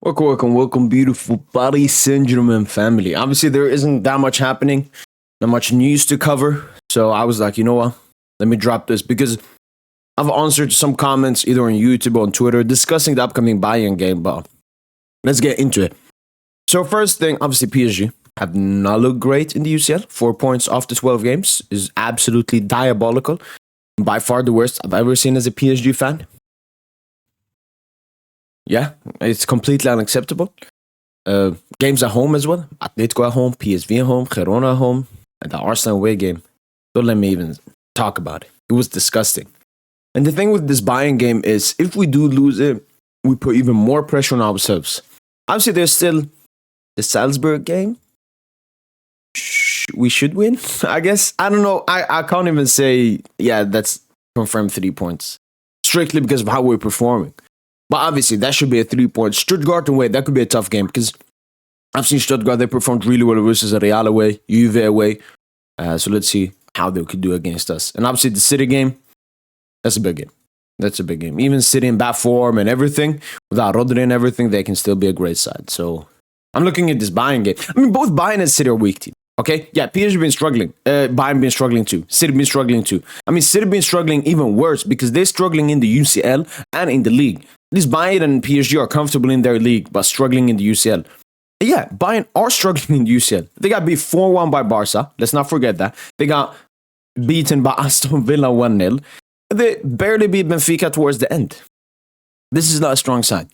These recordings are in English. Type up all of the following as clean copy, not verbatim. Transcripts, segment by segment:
Welcome, beautiful Paris Saint-Germain family. Obviously, there isn't that much happening, not much news to cover. So I was like, you know what? Let me drop this because I've answered some comments either on YouTube or on Twitter discussing the upcoming Bayern game, but let's get into it. So first thing, obviously PSG have not looked great in the UCL. 4 points after 12 games is absolutely diabolical. By far the worst I've ever seen as a PSG fan. Yeah, it's completely unacceptable. Games at home as well. Atletico at home, PSV at home, Girona at home, and the Arsenal away game. Don't let me even talk about it. It was disgusting. And the thing with this Bayern game is, if we do lose it, we put even more pressure on ourselves. Obviously, there's still the Salzburg game. We should win, I guess. I don't know. I can't even say, yeah, that's confirmed 3 points. Strictly because of how we're performing. But obviously, that should be a 3 point. Stuttgart away, that could be a tough game because I've seen Stuttgart, they performed really well versus a Real away, Juve away. So let's see how they could do against us. And obviously, the City game, that's a big game. That's a big game. Even City in bad form and everything, without Rodri and everything, they can still be a great side. So I'm looking at this Bayern game. I mean, both Bayern and City are weak teams. Okay, yeah, PSG been struggling. Bayern been struggling too. City been struggling too. I mean, City been struggling even worse because they're struggling in the UCL and in the league. These Bayern and PSG are comfortable in their league, but struggling in the UCL. Yeah, Bayern are struggling in the UCL. They got beat 4-1 by Barca. Let's not forget that. They got beaten by Aston Villa 1-0. They barely beat Benfica towards the end. This is not a strong side.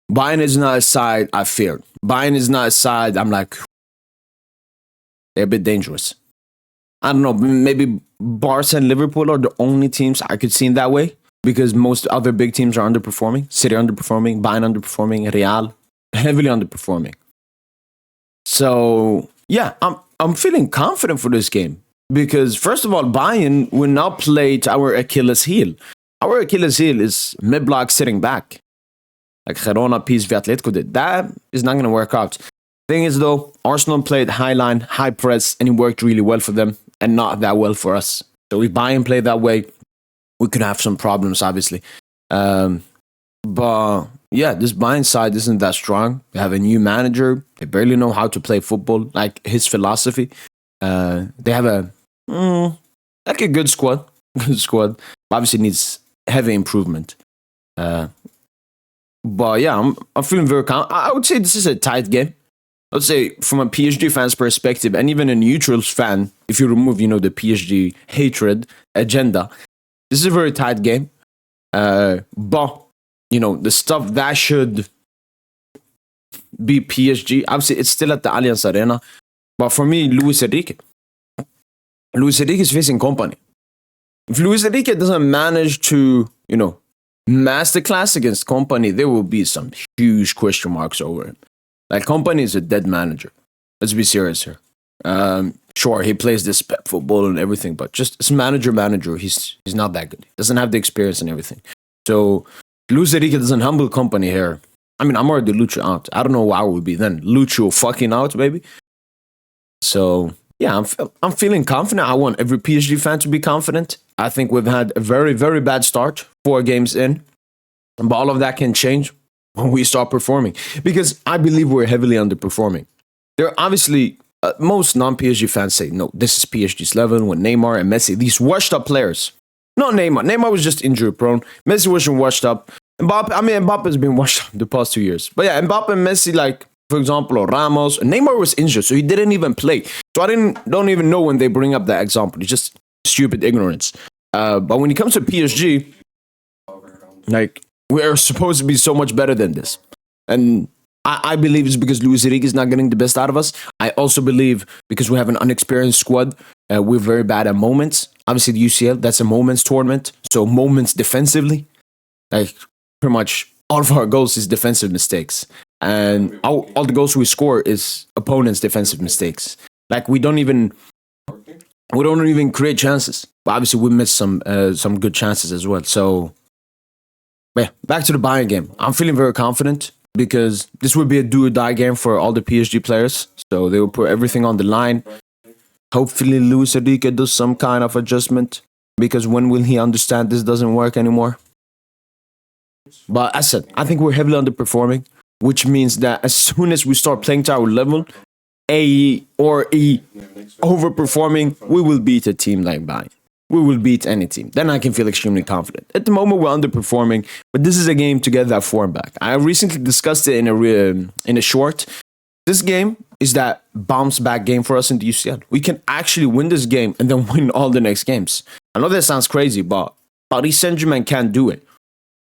Bayern is not a side I feared. Bayern is not a side I'm like, they're a bit dangerous. I don't know, maybe Barca and Liverpool are the only teams I could see in that way because most other big teams are underperforming. City underperforming, Bayern underperforming, Real heavily underperforming. So, yeah, I'm feeling confident for this game because, first of all, Bayern will now play to our Achilles heel. Our Achilles heel is mid-block sitting back. Like Girona, PSV, Atletico did. That is not going to work out. Thing is, though, Arsenal played high line, high press, and it worked really well for them and not that well for us. So if Bayern played that way, we could have some problems, obviously. But yeah, this Bayern side isn't that strong. They have a new manager. They barely know how to play football, like his philosophy. They have a good squad. Good squad. Obviously needs heavy improvement. But yeah, I'm feeling very confident. I would say this is a tight game. I would say from a PSG fan's perspective, and even a neutral fan, if you remove, the PSG hatred agenda, this is a very tight game. But, the stuff that should be PSG, obviously it's still at the Allianz Arena. But for me, Luis Enrique is facing company. If Luis Enrique doesn't manage to, masterclass against company, there will be some huge question marks over him. Like, Company is a dead manager. Let's be serious here. Sure, he plays this pep football and everything, but just as manager, he's not that good. He doesn't have the experience and everything. So, Luis Enrique doesn't humble Company here. I mean, I'm already Lucho out. I don't know why it would be then. Lucho fucking out, baby. So, yeah, I'm feeling confident. I want every PSG fan to be confident. I think we've had a very, very bad start, 4 games in. But all of that can change when we start performing. Because I believe we're heavily underperforming. There are obviously, most non-PSG fans say, no, this is PSG's level when Neymar and Messi, these washed up players. Not Neymar. Neymar was just injury prone. Messi wasn't washed up. Mbappe has been washed up the past 2 years. But yeah, Mbappe and Messi, like, for example, or Ramos, Neymar was injured, so he didn't even play. So I don't even know when they bring up that example. It's just stupid ignorance. But when it comes to PSG, like, we are supposed to be so much better than this. And I believe it's because Luis Enrique is not getting the best out of us. I also believe because we have an unexperienced squad, we're very bad at moments. Obviously, the UCL, that's a moments tournament. So moments defensively, like pretty much all of our goals is defensive mistakes. And all the goals we score is opponents' defensive mistakes. Like we don't even create chances. But obviously, we missed some good chances as well. So, but yeah, back to the Bayern game. I'm feeling very confident because this would be a do or die game for all the PSG players. So they will put everything on the line. Hopefully, Luis Enrique does some kind of adjustment because when will he understand this doesn't work anymore? But as I said, I think we're heavily underperforming. which means that as soon as we start playing to our level, A or E overperforming, we will beat a team like Bayern. We will beat any team. Then I can feel extremely confident. At the moment, we're underperforming, but this is a game to get that form back. I recently discussed it in a short. This game is that bounce back game for us in the UCL. We can actually win this game and then win all the next games. I know that sounds crazy, but Paris Saint-Germain can't do it.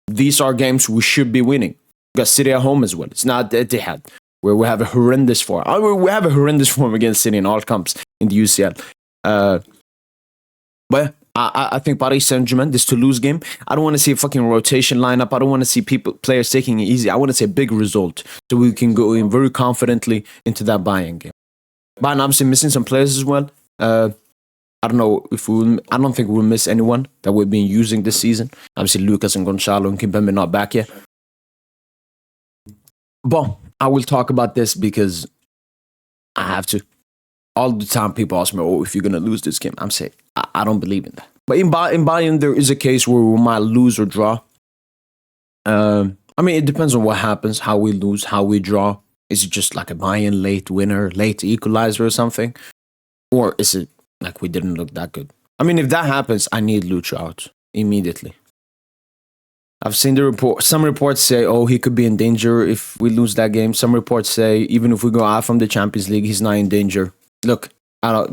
These are games we should be winning. We got City at home as well. It's not Etihad, where we have a horrendous form. We have a horrendous form against City in all comps in the UCL. But I think Paris Saint-Germain, this Toulouse game, I don't want to see a fucking rotation lineup. I don't want to see players taking it easy. I want to see a big result so we can go in very confidently into that Bayern game. Bayern obviously missing some players as well. I don't know if I don't think we'll miss anyone that we've been using this season. Obviously, Lucas and Gonçalo and Kimpembe not back yet. But I will talk about this because I have to. All the time people ask me, oh, if you're going to lose this game, I'm saying, I don't believe in that. But in Bayern, there is a case where we might lose or draw. I mean, it depends on what happens, how we lose, how we draw. Is it just like a Bayern late winner, late equalizer or something? Or is it like we didn't look that good? I mean, if that happens, I need Lucho out immediately. I've seen the report. Some reports say, oh, he could be in danger if we lose that game. Some reports say, even if we go out from the Champions League, he's not in danger. Look,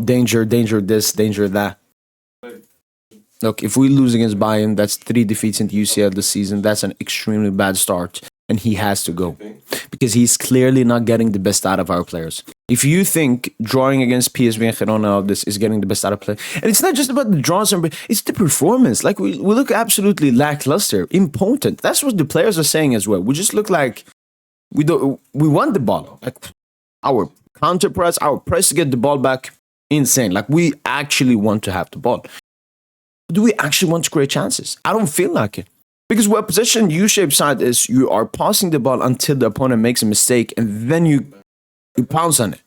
danger this, danger that. Look, if we lose against Bayern, that's 3 defeats in the UCL this season. That's an extremely bad start. And he has to go. Because he's clearly not getting the best out of our players. If you think drawing against PSV and Girona this is getting the best out of players, and it's not just about the draws, it's the performance. Like, we look absolutely lackluster, impotent. That's what the players are saying as well. We just look like we want the ball. Like, our counter press, our press to get the ball back, insane. Like, we actually want to have the ball. Do we actually want to create chances? I don't feel like it. Because what possession U-shaped side is, you are passing the ball until the opponent makes a mistake and then you pounce on it.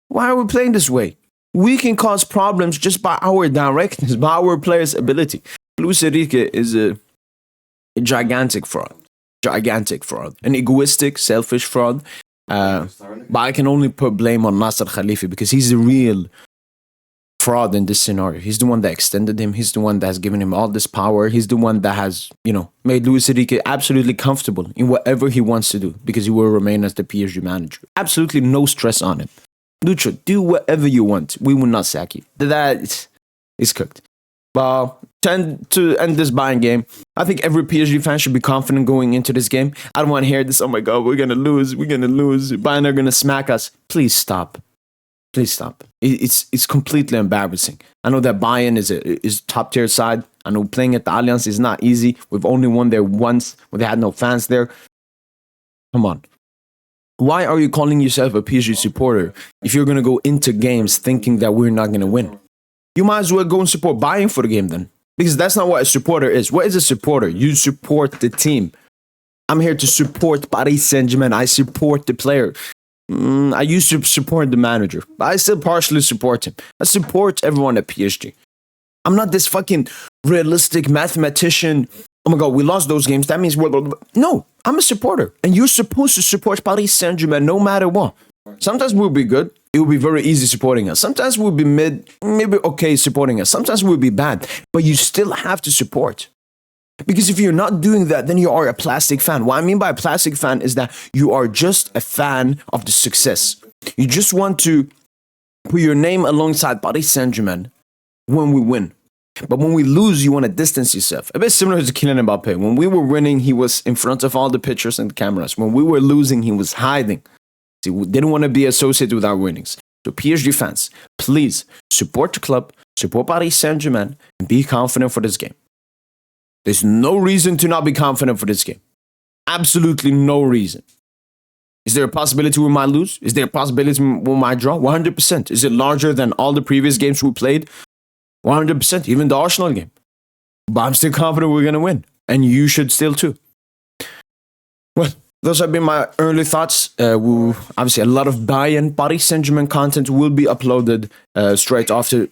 Why are we playing this way? We can cause problems just by our directness, by our players' ability. Luis Enrique is a gigantic fraud. Gigantic fraud. An egoistic, selfish fraud. But I can only put blame on Nasser Khalifi because he's the real fraud in this scenario. He's the one that extended him. He's the one that has given him all this power. He's the one that has, made Luis Enrique absolutely comfortable in whatever he wants to do because he will remain as the PSG manager. Absolutely no stress on him. Lucho, do whatever you want. We will not sack you. That is cooked. But to end this Bayern game, I think every PSG fan should be confident going into this game. I don't want to hear this, oh my God, we're going to lose. Bayern are going to smack us. Please stop. Please stop. It's completely embarrassing. I know that Bayern is top tier side. I know playing at the Allianz is not easy. We've only won there once when they had no fans there. Come on. Why are you calling yourself a PSG supporter if you're going to go into games thinking that we're not going to win? You might as well go and support Bayern for the game then. Because that's not what a supporter is. What is a supporter? You support the team. I'm here to support Paris Saint-Germain. I support the player. I used to support the manager, but I still partially support him. I support everyone at PSG. I'm not this fucking realistic mathematician. Oh my God, we lost those games. That means we're... No, I'm a supporter. And you're supposed to support Paris Saint-Germain no matter what. Sometimes we'll be good. It will be very easy supporting us. Sometimes we'll be mid, maybe okay supporting us. Sometimes we'll be bad. But you still have to support. Because if you're not doing that, then you are a plastic fan. What I mean by a plastic fan is that you are just a fan of the success. You just want to put your name alongside Paris Saint-Germain when we win. But when we lose, you want to distance yourself. A bit similar to Kylian Mbappe. When we were winning, he was in front of all the pictures and the cameras. When we were losing, he was hiding. He didn't want to be associated with our winnings. So PSG fans, please support the club, support Paris Saint-Germain, and be confident for this game. There's no reason to not be confident for this game. Absolutely no reason. Is there a possibility we might lose? Is there a possibility we might draw? 100%. Is it larger than all the previous games we played? 100%. Even the Arsenal game. But I'm still confident we're going to win. And you should still too. Well, those have been my early thoughts. Obviously, a lot of Bayern, Paris Saint-Germain content will be uploaded straight after,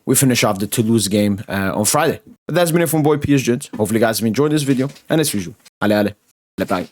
we finish off the Toulouse game on Friday. But that's been it from Boy PSG. Hopefully, you guys have enjoyed this video. And as usual, allez, bye.